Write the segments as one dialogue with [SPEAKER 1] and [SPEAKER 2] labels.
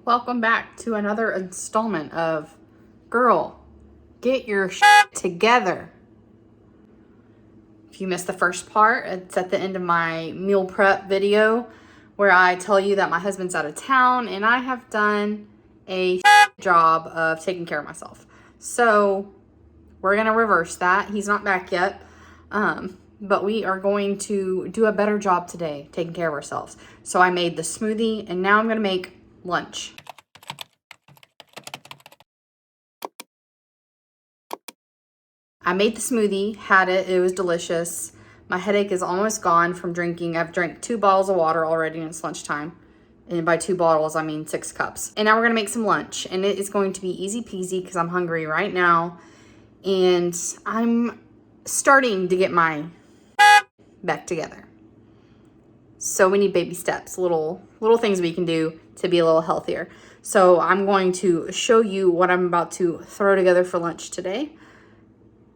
[SPEAKER 1] Welcome back to another installment of Girl, Get Your Shit Together. If you missed the first part, it's at the end of my meal prep video where I tell you that my husband's out of town and I have done a job of taking care of myself. So we're going to reverse that. He's not back yet, but we are going to do a better job today taking care of ourselves. So I made the smoothie and now I'm going to make lunch. I made the smoothie, had it, it was delicious. My headache is almost gone from drinking. I've drank 2 bottles of water already and it's lunchtime. And by 2 bottles, I mean 6 cups. And now we're gonna make some lunch. And it is going to be easy peasy because I'm hungry right now. And I'm starting to get my back together. So we need baby steps, little things we can do to be a little healthier. So I'm going to show you what I'm about to throw together for lunch today.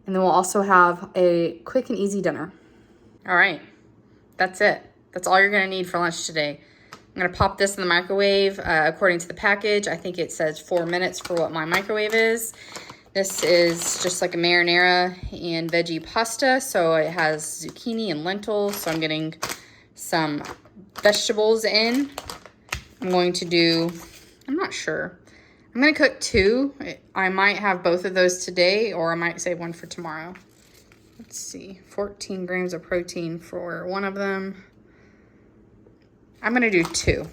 [SPEAKER 1] And then we'll also have a quick and easy dinner. All right, that's it. That's all you're gonna need for lunch today. I'm gonna pop this in the microwave. According to the package, I think it says 4 minutes for what my microwave is. This is just like a marinara and veggie pasta. So it has zucchini and lentils. So I'm getting some vegetables in. I'm going to do, I'm not sure. I'm gonna cook 2. I might have both of those today or I might save one for tomorrow. Let's see, 14 grams of protein for one of them. I'm gonna do 2.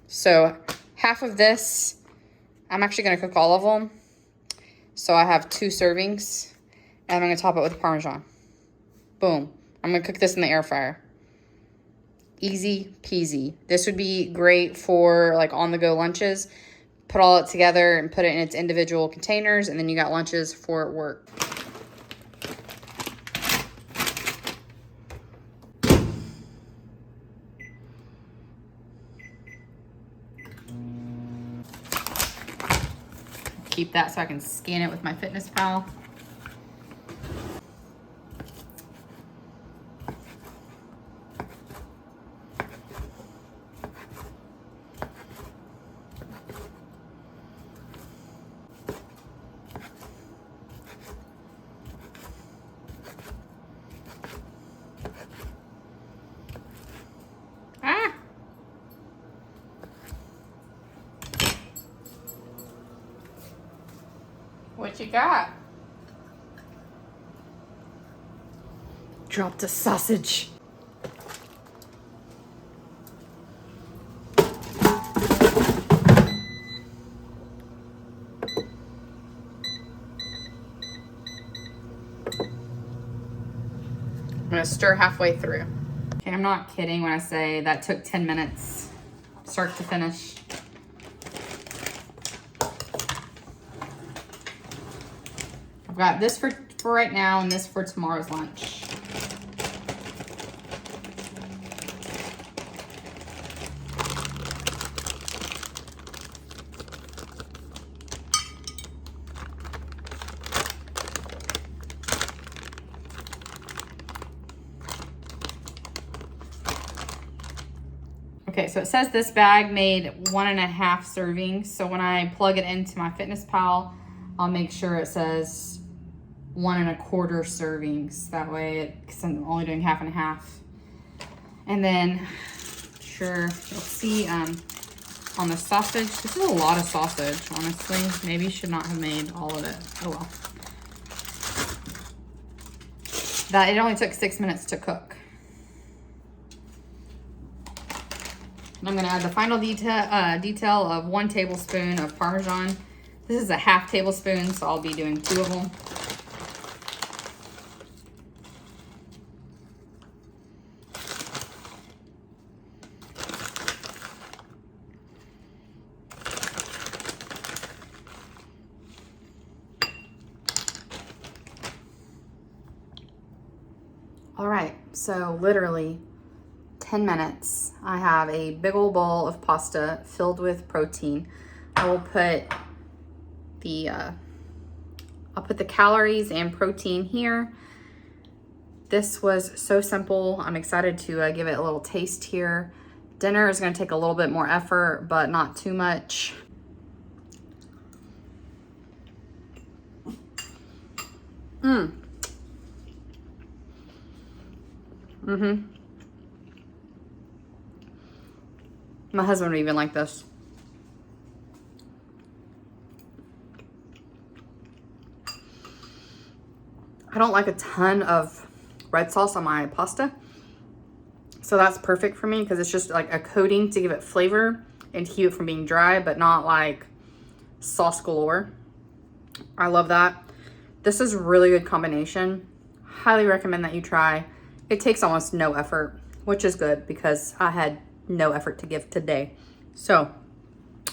[SPEAKER 1] So half of this, I'm actually gonna cook all of them. So I have 2 servings and I'm gonna top it with Parmesan. Boom, I'm gonna cook this in the air fryer. Easy peasy. This would be great for like on the go lunches. Put all it together and put it in its individual containers, and then you got lunches for work. Keep that so I can scan it with my Fitness Pal. What you got? Dropped a sausage. I'm gonna stir halfway through. Okay, I'm not kidding when I say that took 10 minutes, start to finish. I've got this for right now and this for tomorrow's lunch. Okay, so it says this bag made 1.5 servings. So when I plug it into my Fitness Pal, I'll make sure it says 1.25 servings. That way, because I'm only doing half and half. And then, sure, you'll see on the sausage. This is a lot of sausage, honestly. Maybe should not have made all of it. Oh well. That it only took 6 minutes to cook. And I'm gonna add the final detail of 1 tablespoon of Parmesan. This is a half tablespoon, so I'll be doing 2 of them. All right, so literally 10 minutes. I have a big old bowl of pasta filled with protein. I will put I'll put the calories and protein here. This was so simple. I'm excited to give it a little taste here. Dinner is gonna take a little bit more effort, but not too much. My husband would even like this. I don't like a ton of red sauce on my pasta. So that's perfect for me because it's just like a coating to give it flavor and to keep it from being dry, but not like sauce galore. I love that. This is a really good combination. Highly recommend that you try. It takes almost no effort, which is good because I had no effort to give today. So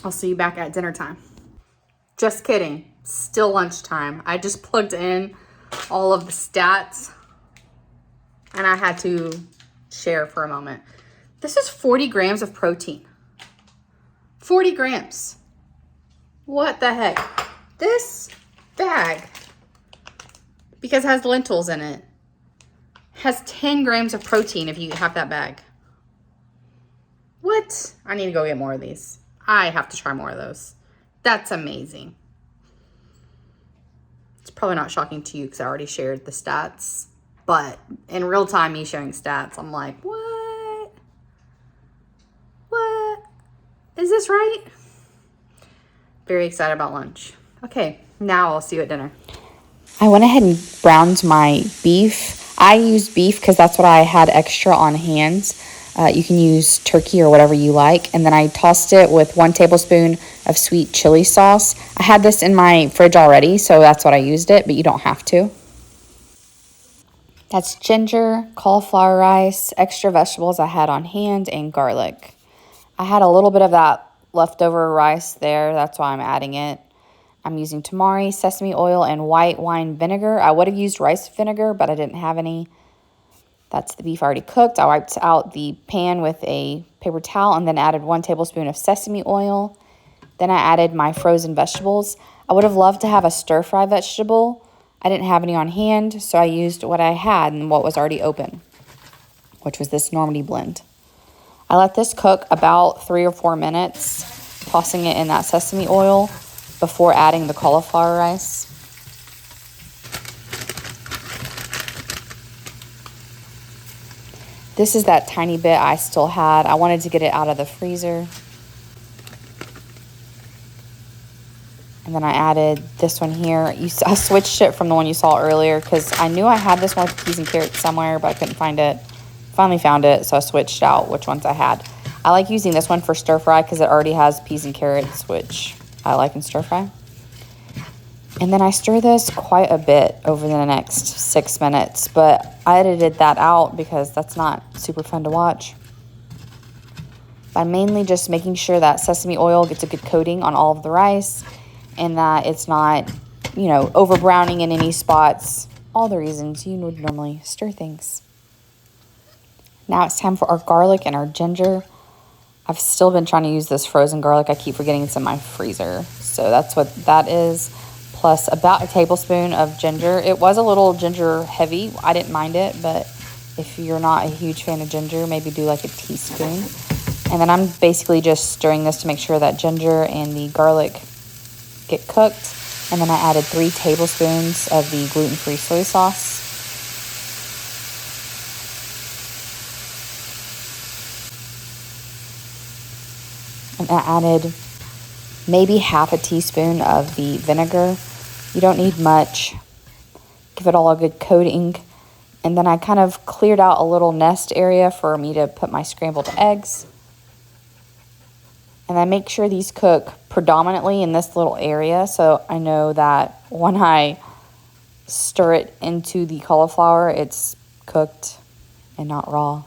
[SPEAKER 1] I'll see you back at dinner time. Just kidding. Still lunchtime. I just plugged in all of the stats and I had to share for a moment. This is 40 grams of protein. 40 grams. What the heck? This bag, because it has lentils in it, has 10 grams of protein if you have that bag. What? I need to go get more of these. I have to try more of those. That's amazing. It's probably not shocking to you because I already shared the stats. But in real time, me showing stats, I'm like, what? What? Is this right? Very excited about lunch. Okay, now I'll see you at dinner. I went ahead and browned my beef. I used beef because that's what I had extra on hand. You can use turkey or whatever you like. And then I tossed it with 1 tablespoon of sweet chili sauce. I had this in my fridge already, so that's what I used it, but you don't have to. That's ginger, cauliflower rice, extra vegetables I had on hand, and garlic. I had a little bit of that leftover rice there. That's why I'm adding it. I'm using tamari, sesame oil, and white wine vinegar. I would have used rice vinegar, but I didn't have any. That's the beef already cooked. I wiped out the pan with a paper towel and then added 1 tablespoon of sesame oil. Then I added my frozen vegetables. I would have loved to have a stir-fry vegetable. I didn't have any on hand, so I used what I had and what was already open, which was this Normandy blend. I let this cook about 3 or 4 minutes, tossing it in that sesame oil before adding the cauliflower rice. This is that tiny bit I still had. I wanted to get it out of the freezer. And then I added this one here. I switched it from the one you saw earlier because I knew I had this one with peas and carrots somewhere, but I couldn't find it. Finally found it, so I switched out which ones I had. I like using this one for stir fry because it already has peas and carrots, which I like in stir fry. And then I stir this quite a bit over the next 6 minutes, but I edited that out because that's not super fun to watch. By mainly just making sure that sesame oil gets a good coating on all of the rice and that it's not, over browning in any spots. All the reasons you would normally stir things. Now it's time for our garlic and our ginger. I've still been trying to use this frozen garlic. I keep forgetting it's in my freezer. So that's what that is. Plus about a tablespoon of ginger. It was a little ginger heavy. I didn't mind it, but if you're not a huge fan of ginger, maybe do like a teaspoon. And then I'm basically just stirring this to make sure that ginger and the garlic get cooked. And then I added 3 tablespoons of the gluten-free soy sauce. And I added maybe half a teaspoon of the vinegar. You don't need much. Give it all a good coating. And then I kind of cleared out a little nest area for me to put my scrambled eggs. And I make sure these cook predominantly in this little area, so I know that when I stir it into the cauliflower, it's cooked and not raw.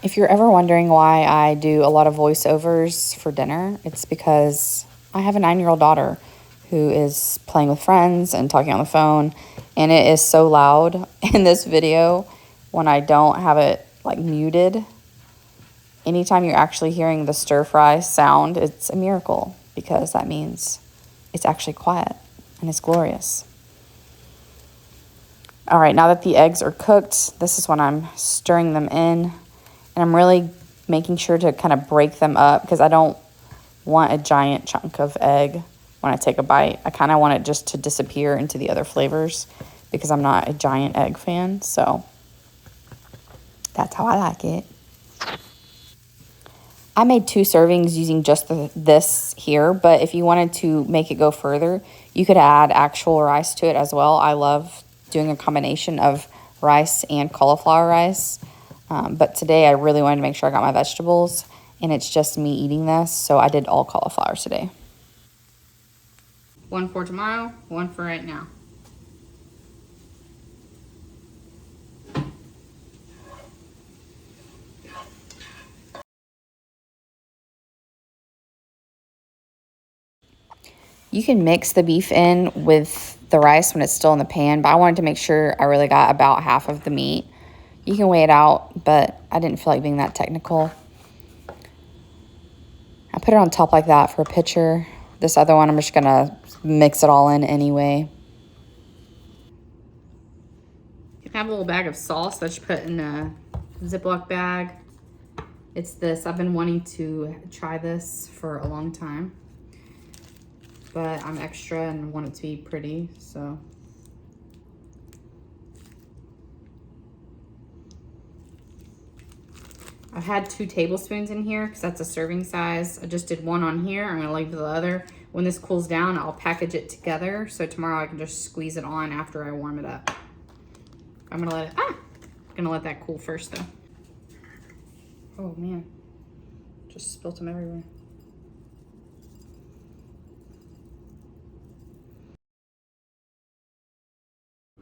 [SPEAKER 1] If you're ever wondering why I do a lot of voiceovers for dinner, it's because I have a 9-year-old daughter who is playing with friends and talking on the phone, and it is so loud in this video when I don't have it muted. Anytime you're actually hearing the stir fry sound, it's a miracle because that means it's actually quiet and it's glorious. All right, now that the eggs are cooked, this is when I'm stirring them in. And I'm really making sure to kind of break them up because I don't want a giant chunk of egg when I take a bite. I kind of want it just to disappear into the other flavors because I'm not a giant egg fan. So that's how I like it. I made 2 servings using just this here, but if you wanted to make it go further, you could add actual rice to it as well. I love doing a combination of rice and cauliflower rice, but today I really wanted to make sure I got my vegetables, and it's just me eating this, so I did all cauliflower today. One for tomorrow, one for right now. You can mix the beef in with the rice when it's still in the pan, but I wanted to make sure I really got about half of the meat. You can weigh it out, but I didn't feel like being that technical. I put it on top like that for a picture. This other one, I'm just gonna mix it all in anyway. You can have a little bag of sauce that you put in a Ziploc bag. It's this. I've been wanting to try this for a long time, but I'm extra and want it to be pretty, so. I've had 2 tablespoons in here because that's a serving size. I just did 1 on here. I'm gonna leave the other. When this cools down, I'll package it together so tomorrow I can just squeeze it on after I warm it up. I'm gonna let that cool first though. Oh man, just spilled them everywhere.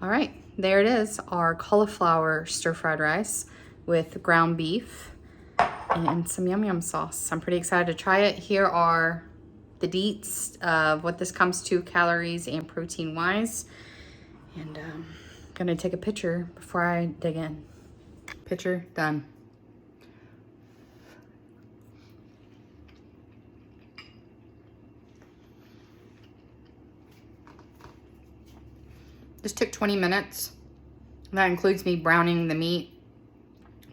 [SPEAKER 1] All right, there it is, our cauliflower stir-fried rice with ground beef and some yum yum sauce. I'm pretty excited to try it. Here are the deets of what this comes to calories and protein wise. And I'm gonna take a picture before I dig in. Picture done. This took 20 minutes. That includes me browning the meat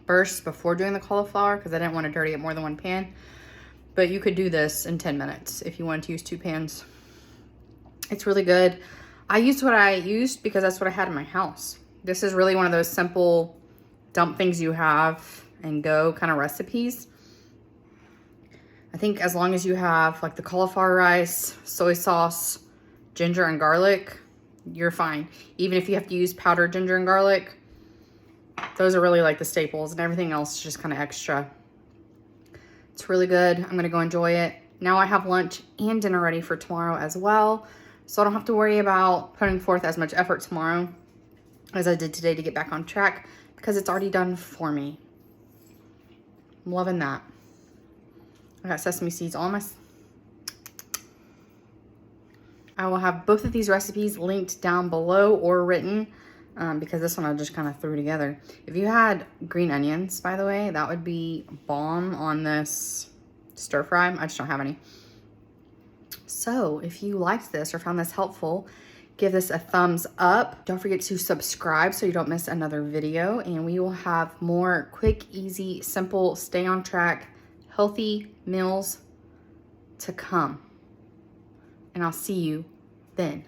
[SPEAKER 1] first before doing the cauliflower because I didn't want to dirty it more than 1 pan. But you could do this in 10 minutes if you wanted to use 2 pans. It's really good. I used what I used because that's what I had in my house. This is really one of those simple dump things you have and go kind of recipes. I think as long as you have like the cauliflower rice, soy sauce, ginger and garlic, you're fine. Even if you have to use powdered ginger and garlic, those are really like the staples, and everything else is just kind of extra. It's really good. I'm gonna go enjoy it. Now I have lunch and dinner ready for tomorrow as well, so I don't have to worry about putting forth as much effort tomorrow as I did today to get back on track because it's already done for me. I'm loving that. I got sesame seeds all in my... I will have both of these recipes linked down below or written because this one I just kind of threw together. If you had green onions, by the way, that would be bomb on this stir fry. I just don't have any. So if you liked this or found this helpful, give this a thumbs up. Don't forget to subscribe so you don't miss another video, and we will have more quick, easy, simple, stay on track, healthy meals to come. And I'll see you then.